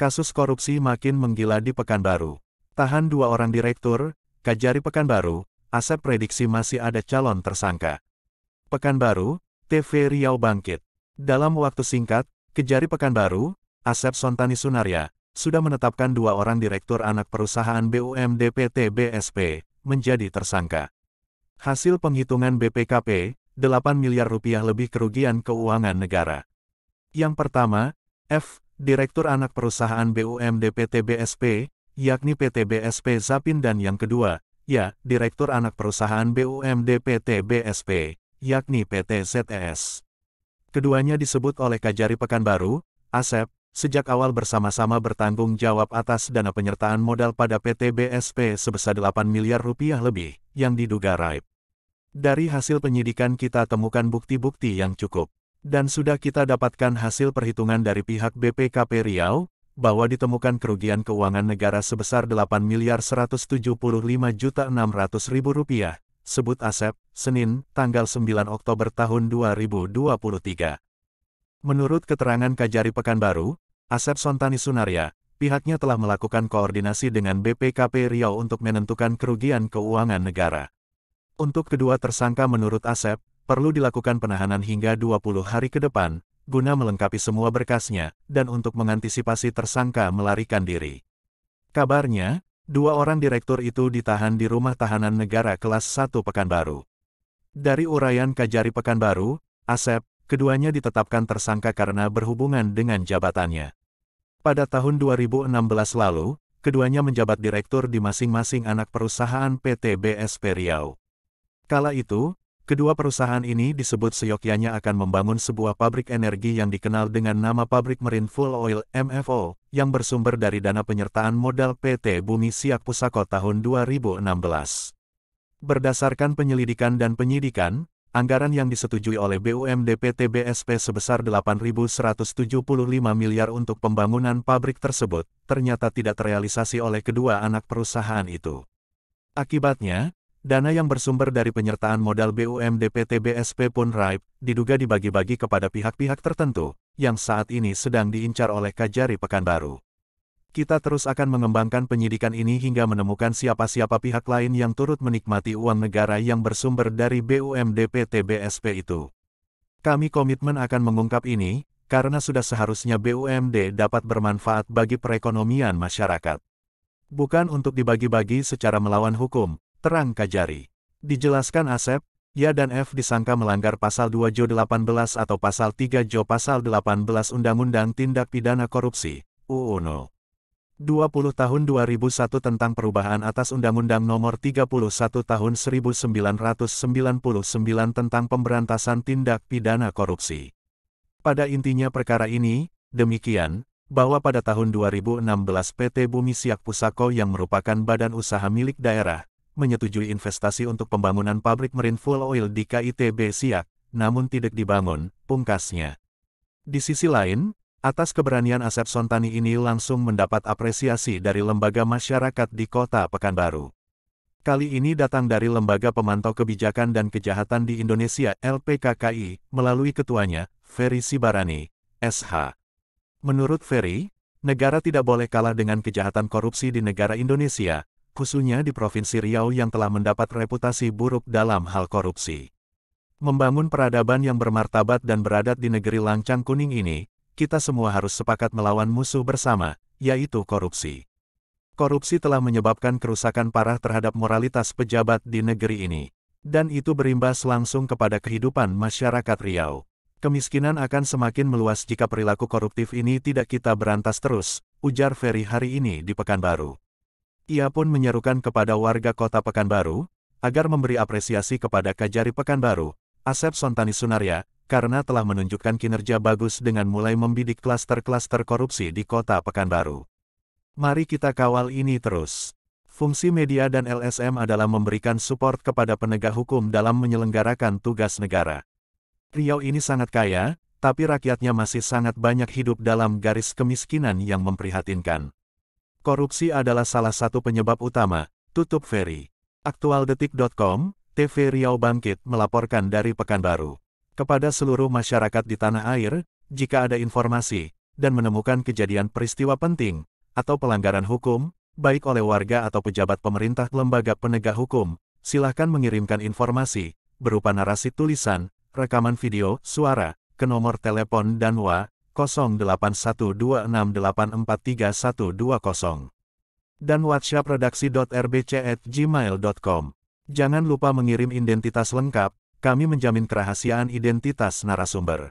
Kasus korupsi makin menggila di Pekanbaru. Tahan 2 orang direktur, Kajari Pekanbaru, Asep prediksi masih ada calon tersangka. Pekanbaru, TV Riau bangkit. Dalam waktu singkat, Kejari Pekanbaru, Asep Sontani Sunarya, sudah menetapkan 2 orang direktur anak perusahaan BUMD PT BSP, menjadi tersangka. Hasil penghitungan BPKP, 8 miliar rupiah lebih kerugian keuangan negara. Yang pertama, F, Direktur anak perusahaan BUMD PT BSP, yakni PT BSP Zapin, dan yang kedua, Y, Direktur anak perusahaan BUMD PT BSP, yakni PT ZES. Keduanya disebut oleh Kajari Pekanbaru, Asep, sejak awal bersama-sama bertanggung jawab atas dana penyertaan modal pada PT BSP sebesar 8 miliar rupiah lebih, yang diduga raib. Dari hasil penyidikan kita temukan bukti-bukti yang cukup. Dan sudah kita dapatkan hasil perhitungan dari pihak BPKP Riau, bahwa ditemukan kerugian keuangan negara sebesar 8 miliar 175 juta 600 ribu rupiah, sebut Asep, Senin, tanggal 9 Oktober tahun 2023. Menurut keterangan Kajari Pekanbaru, Asep Sontani Sunarya, pihaknya telah melakukan koordinasi dengan BPKP Riau untuk menentukan kerugian keuangan negara. Untuk kedua tersangka menurut Asep, perlu dilakukan penahanan hingga 20 hari ke depan, guna melengkapi semua berkasnya, dan untuk mengantisipasi tersangka melarikan diri. Kabarnya, 2 orang direktur itu ditahan di Rumah Tahanan Negara kelas 1 Pekanbaru. Dari uraian Kajari Pekanbaru, Asep, keduanya ditetapkan tersangka karena berhubungan dengan jabatannya. Pada tahun 2016 lalu, keduanya menjabat direktur di masing-masing anak perusahaan PT BSP Riau. Kala itu, kedua perusahaan ini disebut seyogyanya akan membangun sebuah pabrik energi yang dikenal dengan nama Pabrik Marine Fuel Oil (MFO), yang bersumber dari dana penyertaan modal PT Bumi Siak Pusako tahun 2016. Berdasarkan penyelidikan dan penyidikan, anggaran yang disetujui oleh BUMD PT BSP sebesar 8.175 miliar untuk pembangunan pabrik tersebut, ternyata tidak terrealisasi oleh kedua anak perusahaan itu. Akibatnya, dana yang bersumber dari penyertaan modal BUMD PT BSP pun raib, diduga dibagi-bagi kepada pihak-pihak tertentu, yang saat ini sedang diincar oleh Kajari Pekanbaru. Kita terus akan mengembangkan penyidikan ini hingga menemukan siapa-siapa pihak lain yang turut menikmati uang negara yang bersumber dari BUMD PT BSP itu. Kami komitmen akan mengungkap ini, karena sudah seharusnya BUMD dapat bermanfaat bagi perekonomian masyarakat. Bukan untuk dibagi-bagi secara melawan hukum, terang Kajari. Dijelaskan Asep, Y dan F disangka melanggar Pasal 2 Jo 18 atau Pasal 3 Jo Pasal 18 Undang-Undang Tindak Pidana Korupsi, UU No. 20 Tahun 2001 tentang perubahan atas Undang-Undang Nomor 31 Tahun 1999 tentang pemberantasan tindak pidana korupsi. Pada intinya perkara ini, demikian, bahwa pada tahun 2016 PT Bumi Siak Pusako yang merupakan badan usaha milik daerah, menyetujui investasi untuk pembangunan pabrik Marine Fuel Oil di KITB Siak, namun tidak dibangun, pungkasnya. Di sisi lain, atas keberanian Asep Sontani ini langsung mendapat apresiasi dari lembaga masyarakat di Kota Pekanbaru. Kali ini datang dari Lembaga Pemantau Kebijakan dan Kejahatan di Indonesia (LPKKI), melalui ketuanya, Ferry Sibarani, SH. Menurut Ferry, negara tidak boleh kalah dengan kejahatan korupsi di negara Indonesia, khususnya di Provinsi Riau yang telah mendapat reputasi buruk dalam hal korupsi. Membangun peradaban yang bermartabat dan beradat di negeri lancang kuning ini, kita semua harus sepakat melawan musuh bersama, yaitu korupsi. Korupsi telah menyebabkan kerusakan parah terhadap moralitas pejabat di negeri ini. Dan itu berimbas langsung kepada kehidupan masyarakat Riau. Kemiskinan akan semakin meluas jika perilaku koruptif ini tidak kita berantas terus, ujar Ferry hari ini di Pekanbaru. Ia pun menyerukan kepada warga Kota Pekanbaru, agar memberi apresiasi kepada Kajari Pekanbaru, Asep Sontani Sunarya, karena telah menunjukkan kinerja bagus dengan mulai membidik klaster-klaster korupsi di Kota Pekanbaru. Mari kita kawal ini terus. Fungsi media dan LSM adalah memberikan support kepada penegak hukum dalam menyelenggarakan tugas negara. Riau ini sangat kaya, tapi rakyatnya masih sangat banyak hidup dalam garis kemiskinan yang memprihatinkan. Korupsi adalah salah satu penyebab utama, tutup Ferry. Aktualdetik.com, TV Riau bangkit melaporkan dari Pekanbaru. Kepada seluruh masyarakat di tanah air, jika ada informasi, dan menemukan kejadian peristiwa penting, atau pelanggaran hukum, baik oleh warga atau pejabat pemerintah lembaga penegak hukum, silakan mengirimkan informasi, berupa narasi tulisan, rekaman video, suara, ke nomor telepon Danwa, 081268432120. Dan WhatsApp redaksi.rbc@gmail.com. Jangan lupa mengirim identitas lengkap, kami menjamin kerahasiaan identitas narasumber.